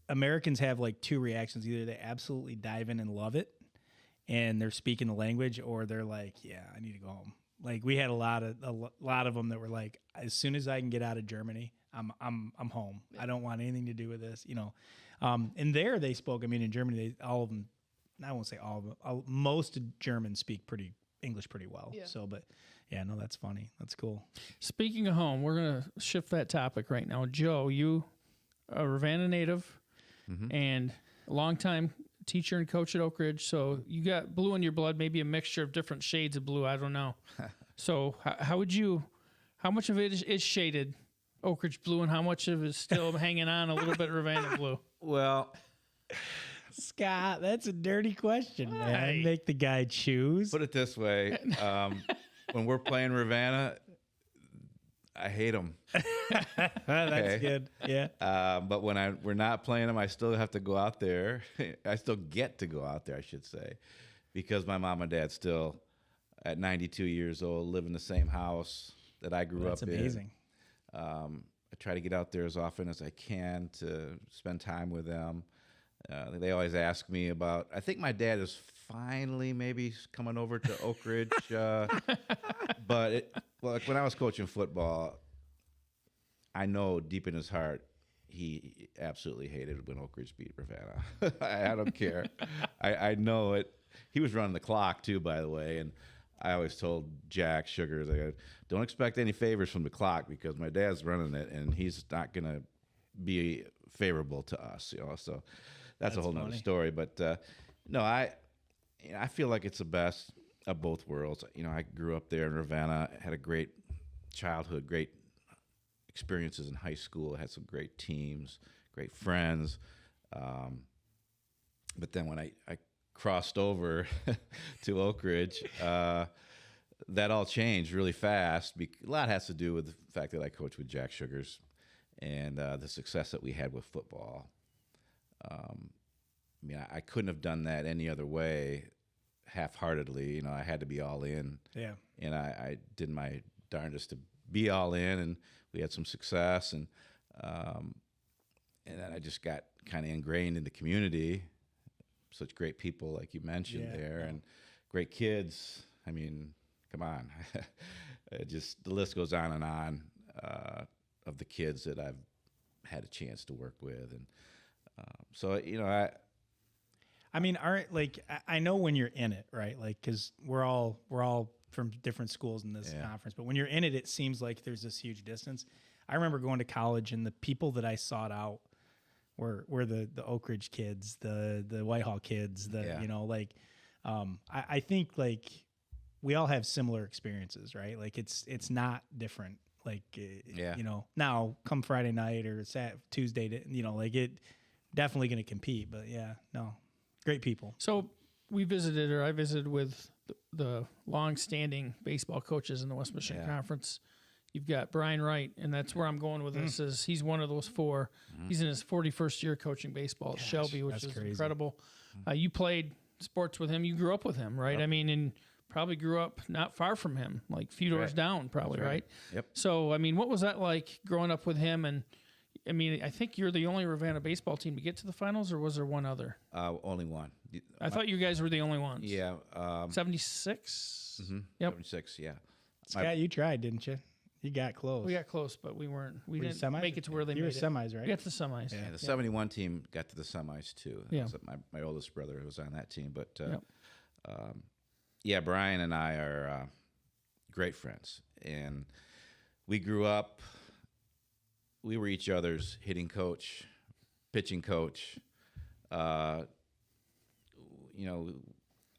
Americans have like 2 reactions. Either they absolutely dive in and love it, and they're speaking the language, or they're like, yeah, I need to go home. Like we had a lot of them that were like, as soon as I can get out of Germany, I'm home. Yeah. I don't want anything to do with this, you know. And there they spoke. I mean, in Germany, all of them. I won't say all of them. Most Germans speak English pretty well. Yeah. So, but yeah, no, that's funny. That's cool. Speaking of home, we're gonna shift that topic right now. Joe, you a Ravenna native and a longtime teacher and coach at Oakridge, so you got blue in your blood, maybe a mixture of different shades of blue. I don't know. So how much of it is shaded Oakridge blue, and how much of it is still hanging on a little bit Ravenna blue? Well, Scott, that's a dirty question, man. Hey. Make the guy choose. put it this way: when we're playing Ravenna, I hate them. That's good. Yeah. But when we're not playing them, I still have to go out there. I still get to go out there, I should say, because my mom and dad still, at 92 years old, live in the same house that I grew up in. That's amazing. I try to get out there as often as I can to spend time with them. They always ask me about. I think my dad is finally maybe coming over to Oakridge, but like when I was coaching football, I know deep in his heart he absolutely hated when Oakridge beat Ravenna. I don't care. I know it. He was running the clock too, by the way, and I always told Jack Sugars, I go, don't expect any favors from the clock because my dad's running it and he's not gonna be favorable to us, you know. So that's a whole nother story. But no, I feel like it's the best of both worlds. You know, I grew up there in Ravenna, had a great childhood, great experiences in high school. I had some great teams, great friends. But then when I crossed over to Oakridge, that all changed really fast. A lot has to do with the fact that I coached with Jack Sugars and the success that we had with football. I mean, I couldn't have done that any other way, half-heartedly. You know, I had to be all in. Yeah. And I did my darndest to be all in, and we had some success. And then I just got kind of ingrained in the community. Such great people, like you mentioned there, and great kids. I mean, come on. Just the list goes on and on of the kids that I've had a chance to work with. And so, you know, I mean, I know when you're in it, right? Like, because we're all from different schools in this conference, but when you're in it, it seems like there's this huge distance. I remember going to college, and the people that I sought out were the Oakridge kids, the Whitehall kids, you know, like, I think like we all have similar experiences, right? Like it's not different. Like, you know, now come Friday night or Tuesday, you know, like it definitely going to compete, but great people. So I visited with the long-standing baseball coaches in the West Michigan Conference. You've got Brian Wright, and that's where I'm going with this. Is he's one of those four. He's in his 41st year coaching baseball at Shelby, which is crazy. Incredible. You played sports with him. You grew up with him, right? Yep. I mean, and probably grew up not far from him, like a few doors down, probably, right? Yep. So, I mean, what was that like growing up with him? And I mean, I think you're the only Ravenna baseball team to get to the finals, or was there one other? Only one. I thought you guys were the only ones. Yeah. 76? Yep. 76, yeah. Scott, you tried, didn't you? You got close. We got close, but we weren't. We didn't semis? make it to where they you made were semis, right? We got to the semis. Yeah, the 71 team got to the semis, too. Yeah. My oldest brother was on that team. But, Brian and I are great friends. And we grew up, we were each other's hitting coach, pitching coach. You know,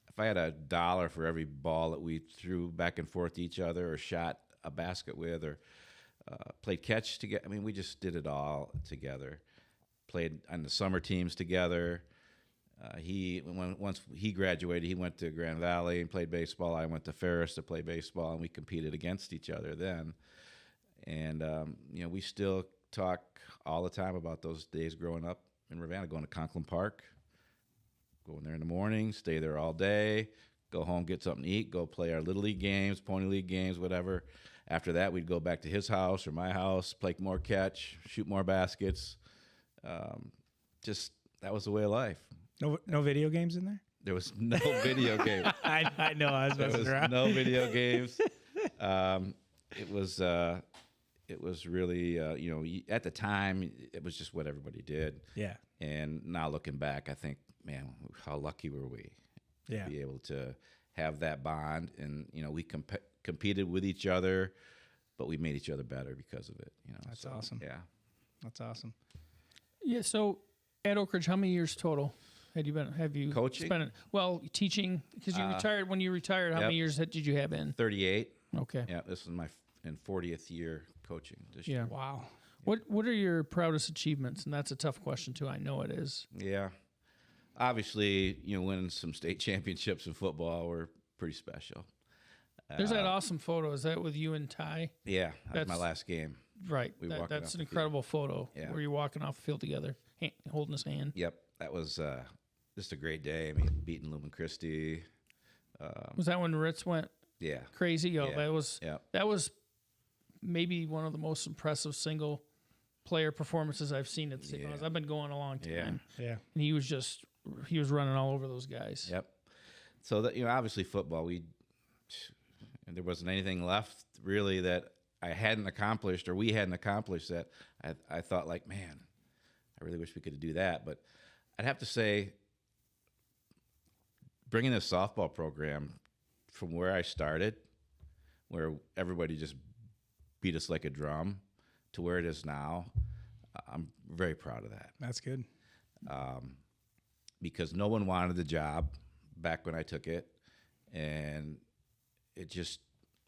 if I had $1 for every ball that we threw back and forth to each other or shot a basket with or played catch together, I mean, we just did it all together. Played on the summer teams together. Once he graduated, he went to Grand Valley and played baseball. I went to Ferris to play baseball, and we competed against each other then. And, you know, we still talk all the time about those days growing up in Ravenna, going to Conklin Park, going there in the morning, stay there all day, go home, get something to eat, go play our Little League games, Pony League games, whatever. After that, we'd go back to his house or my house, play more catch, shoot more baskets. Just that was the way of life. No video games in there? There was no video game. I know. I was messing around. No video games. It was really, you know, at the time, it was just what everybody did. Yeah. And now looking back, I think, man, how lucky were we to be able to have that bond. And, you know, we competed with each other, but we made each other better because of it. You know, That's awesome. Yeah. That's awesome. Yeah. So at Oakridge, how many years total have you coaching? Spent? Well, teaching, because you retired. When you retired, how many years did you have in? 38. Okay. Yeah, this is my 40th year coaching this year. Wow. What are your proudest achievements? And that's a tough question too. I know it is. Yeah. Obviously, you know, winning some state championships in football were pretty special. There's that awesome photo. Is that with you and Ty? Yeah, that's my last game. Right. That's an incredible photo where you're walking off the field together, holding his hand. Yep. That was just a great day. I mean, beating Lumen Christi. Was that when Ritz went crazy? Oh, yeah. That was maybe one of the most impressive single player performances I've seen at the state finals. I've been going a long time. Yeah. And he was running all over those guys. Yep. So that, you know, obviously football, there wasn't anything left really that I hadn't accomplished or we hadn't accomplished that I thought like, man, I really wish we could do that. But I'd have to say, bringing this softball program from where I started, where everybody just beat us like a drum, to where it is now, I'm very proud of that. That's good. Because no one wanted the job back when I took it, and it just,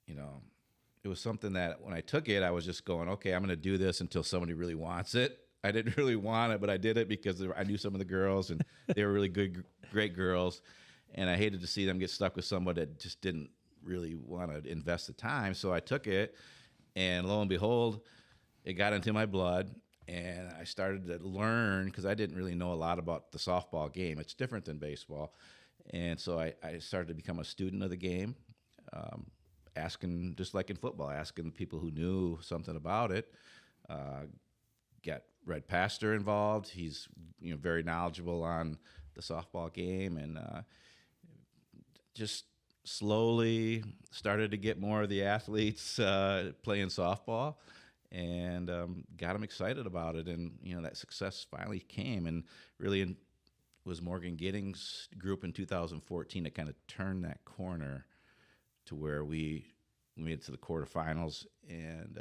you know, it was something that when I took it, I was just going, okay, I'm going to do this until somebody really wants it. I didn't really want it, but I did it because I knew some of the girls, and they were really good, great girls. And I hated to see them get stuck with somebody that just didn't really want to invest the time. So I took it, and lo and behold, it got into my blood. And I started to learn, because I didn't really know a lot about the softball game. It's different than baseball. And so I started to become a student of the game, asking, just like in football, asking people who knew something about it. Got Red Pastor involved. He's very knowledgeable on the softball game, and just slowly started to get more of the athletes playing softball, and got them excited about it. And that success finally came, and really was Morgan Giddings' group in 2014 that kind of turned that corner to where we made it to the quarterfinals, and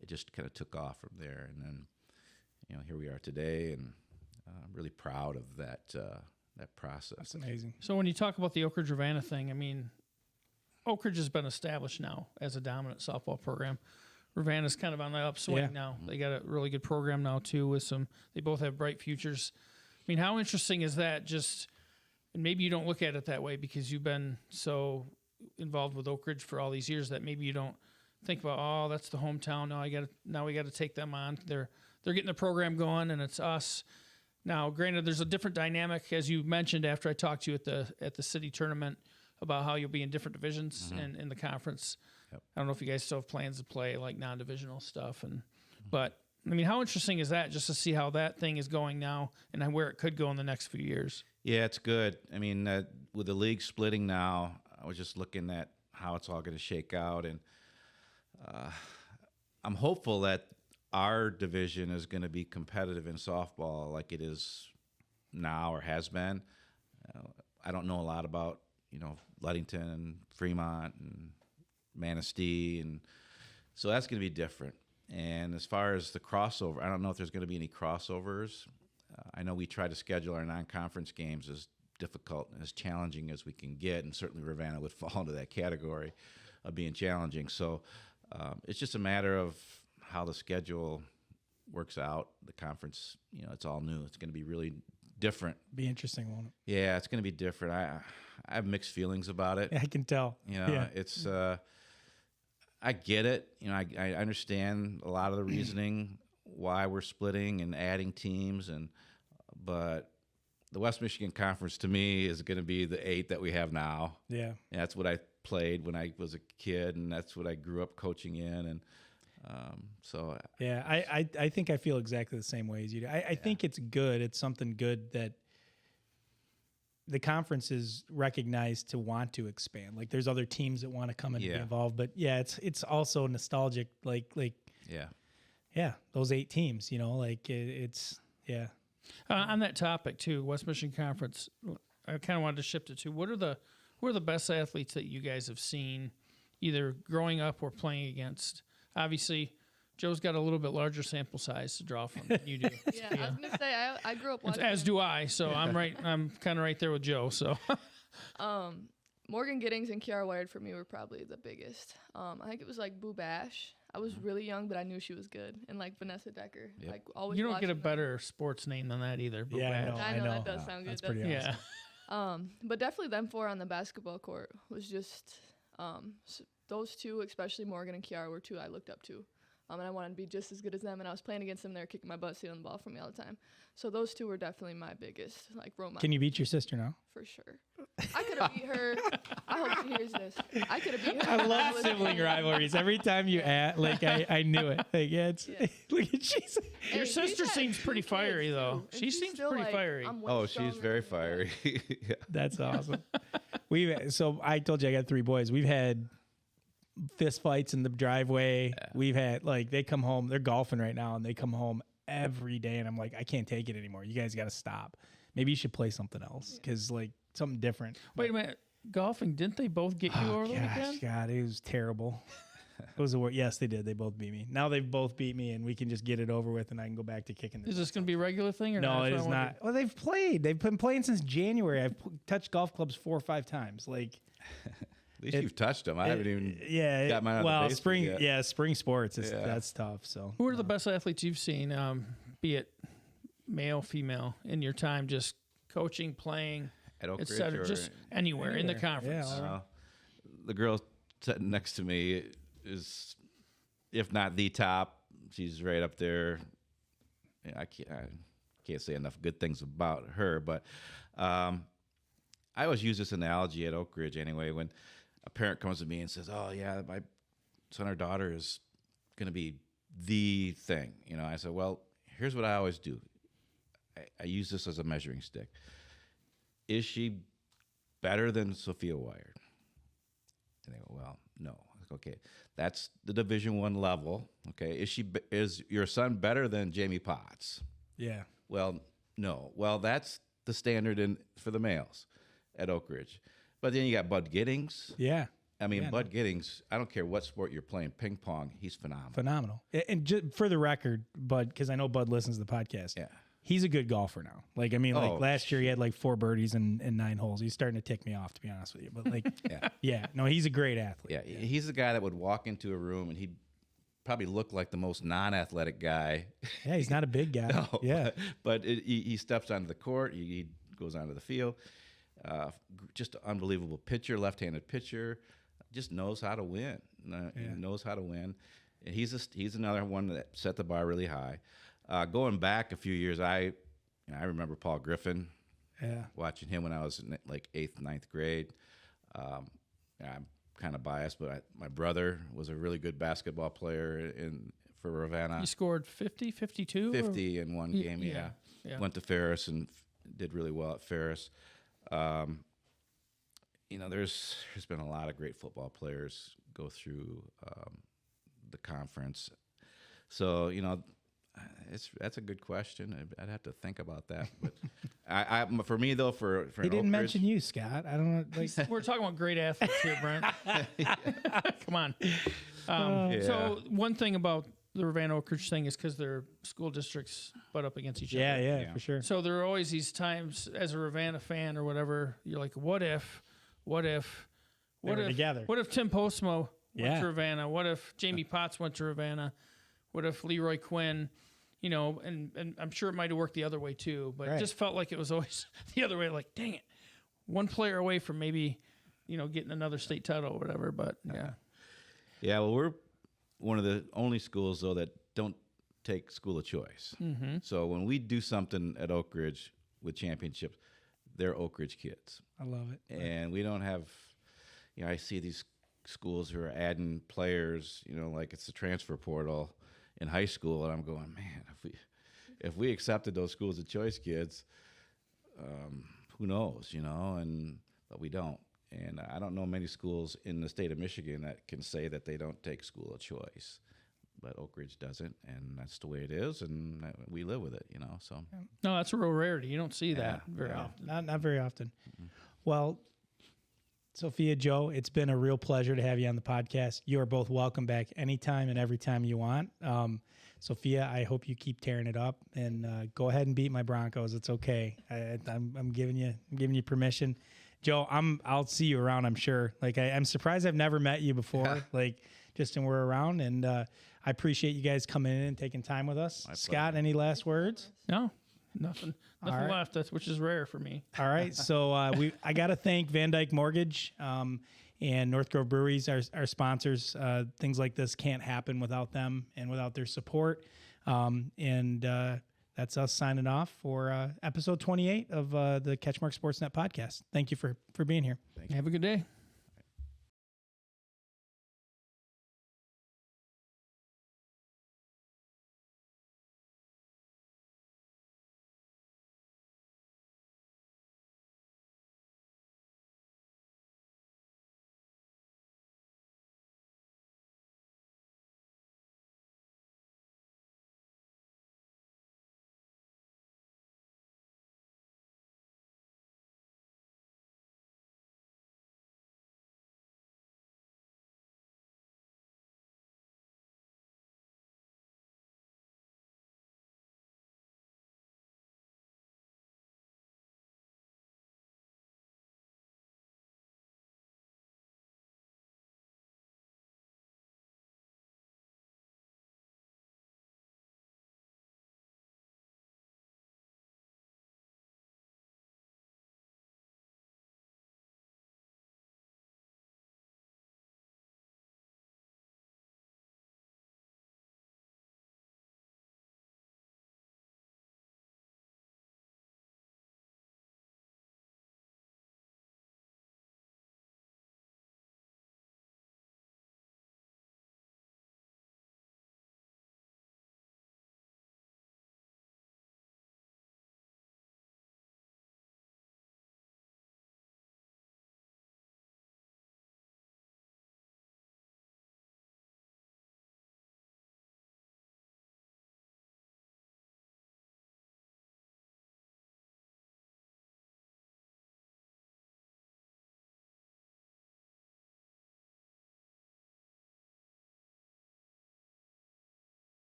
it just kind of took off from there. And then here we are today, and I'm really proud of that process. That's amazing. So when you talk about the Oakridge Ravenna thing, I mean, Oakridge has been established now as a dominant softball program. Ravenna's kind of on the upswing now. They got a really good program now too. They both have bright futures. I mean, how interesting is that? And maybe you don't look at it that way because you've been so involved with Oakridge for all these years that maybe you don't think about, oh, that's the hometown. Now we got to take them on. They're getting the program going, and it's us. Now, granted, there's a different dynamic, as you mentioned after I talked to you at the city tournament about how you'll be in different divisions in the conference. Yep. I don't know if you guys still have plans to play like non-divisional stuff, but I mean, how interesting is that, just to see how that thing is going now and where it could go in the next few years? Yeah, it's good. I mean, with the league splitting now, I was just looking at how it's all going to shake out, and I'm hopeful that our division is going to be competitive in softball like it is now or has been. I don't know a lot about, Ludington and Fremont and Manistee, and so that's going to be different. And as far as the crossover, I don't know if there's going to be any crossovers. I know we try to schedule our non-conference games as difficult and as challenging as we can get, and certainly Ravenna would fall into that category of being challenging. So it's just a matter of how the schedule works out. The conference, it's all new. It's going to be really different. Be interesting, won't it? Yeah, it's going to be different. I have mixed feelings about it. Yeah, I can tell. It's I get it. I understand a lot of the reasoning why we're splitting and adding teams, but the West Michigan Conference to me is going to be the 8 that we have now. Yeah, and that's what I played when I was a kid, and that's what I grew up coaching in, and so yeah, I think I feel exactly the same way as you do. I think it's good. It's something good that the conference is recognized to want to expand. Like there's other teams that want to come and be involved, but yeah, it's also nostalgic. Like those 8 teams. It's. On that topic too, West Michigan Conference. I kind of wanted to shift it to who are the best athletes that you guys have seen, either growing up or playing against. Obviously, Joe's got a little bit larger sample size to draw from than you do. Yeah, I was gonna say I grew up watching. As do I. So I'm kind of right there with Joe. So. Morgan Giddings and Kiara Wiard for me were probably the biggest. I think it was like Boo Bash. I was really young, but I knew she was good. And like Vanessa Decker, like always. You don't get a them. better sports name than that either. Boo Yeah, Bash. I know that does sound good. That's pretty awesome. Yeah. But definitely them 4 on the basketball court was just those 2, especially Morgan and Kiara, were 2 I looked up to. And I wanted to be just as good as them. And I was playing against them. They were kicking my butt, stealing the ball from me all the time. So those 2 were definitely my biggest role models. Can you beat your sister now? For sure. I could have beat her. I hope she hears this. I could have beat her. I love sibling rivalries. Every time you add, I knew it. Look at she's. Your sister seems pretty fiery though. She seems pretty fiery. She's very fiery. Yeah. That's awesome. So I told you I got 3 boys. We've had fist fights in the driveway. Yeah. We've had they come home. They're golfing right now, and they come home every day, and I'm like, I can't take it anymore. You guys got to stop. Maybe you should play something else because something different. Wait a minute, golfing? Didn't they both get you over the weekend? God, it was terrible. It was yes, they did. They both beat me. Now they've both beat me, and we can just get it over with, and I can go back to kicking. Is this going to be a regular thing or no? It is not. Well, they've played. They've been playing since January. I've touched golf clubs 4 or 5 times. least you've touched them. I haven't even got mine on well, the basement yet. spring sports that's tough. So Who are the best athletes you've seen, be it male, female, in your time, just coaching, playing, At Oakridge, etc., just anywhere in the conference? Yeah, the girl sitting next to me is, if not the top, she's right up there. I can't say enough good things about her, but I always use this analogy at Oakridge anyway. When a parent comes to me and says, "Oh yeah, my son or daughter is going to be the thing," I said, "Well, here's what I always do. I use this as a measuring stick. Is she better than Sophia Wiard?" And they go, "Well, no." Okay, that's the Division I level. Okay, is your son better than Jamie Potts? yeah. Well, no. Well, that's the standard for the males at Oakridge. But then you got Bud Giddings. Yeah. I mean, Bud Giddings, I don't care what sport you're playing, ping pong, he's phenomenal. Phenomenal. And just for the record, Bud, because I know Bud listens to the podcast. Yeah. He's a good golfer now. Last year he had 4 birdies and 9 holes. He's starting to tick me off, to be honest with you. But he's a great athlete. Yeah, he's the guy that would walk into a room and he'd probably look like the most non-athletic guy. Yeah, he's not a big guy. No, yeah. But he steps onto the court. He goes onto the field. Just an unbelievable pitcher, left-handed pitcher. Just knows how to win. He knows how to win. And he's another one that set the bar really high. Going back a few years, I remember Paul Griffin. Yeah. Watching him when I was in 8th, 9th grade. I'm kind of biased, but my brother was a really good basketball player for Ravenna. He scored 50, 52? 50 in one game, yeah. Went to Ferris and did really well at Ferris. There's been a lot of great football players go through the conference. So, that's a good question. I'd have to think about that. But for me though, for he didn't Oakridge, mention you, Scott. I don't know. We're talking about great athletes here, Brent. Come on. So one thing about the Ravenna Oakridge thing is because their school districts butt up against each other. Yeah, for sure. So there are always these times as a Ravenna fan or whatever, you're like, what if together? What if Tim Postmo went Yeah. to Ravenna? What if Jamie Potts went to Ravenna? What if Leroy Quinn? And I'm sure it might have worked the other way too, but it just felt like it was always the other way. Like, dang it, one player away from maybe, getting another state title or whatever. But Yeah, well, we're one of the only schools though that don't take school of choice. Mm-hmm. So when we do something at Oakridge with championships, they're Oakridge kids. I love it. And we don't have, I see these schools who are adding players, like it's the transfer portal in high school, and I'm going, man, if we accepted those schools of choice kids, who knows, but we don't. And I don't know many schools in the state of Michigan that can say that they don't take school of choice, but Oakridge doesn't, and that's the way it is, and we live with it, so. no, that's a real rarity. You don't see that very often. Not very often. Mm-hmm. Well, Sophia, Joe, it's been a real pleasure to have you on the podcast. You are both welcome back anytime and every time you want. Sophia, I hope you keep tearing it up, and go ahead and beat my Broncos. It's okay. I'm giving you permission. Joe, I'll see you around, I'm sure. I'm surprised I've never met you before. Just when we're around, and I appreciate you guys coming in and taking time with us. Scott, any last words? No. Nothing right. left. Which is rare for me. All right. So I got to thank Van Dyke Mortgage and North Grove Breweries, our sponsors. Things like this can't happen without them and without their support. And that's us signing off for episode 28 of the CatchMark SportsNet podcast. Thank you for being here. Have a good day.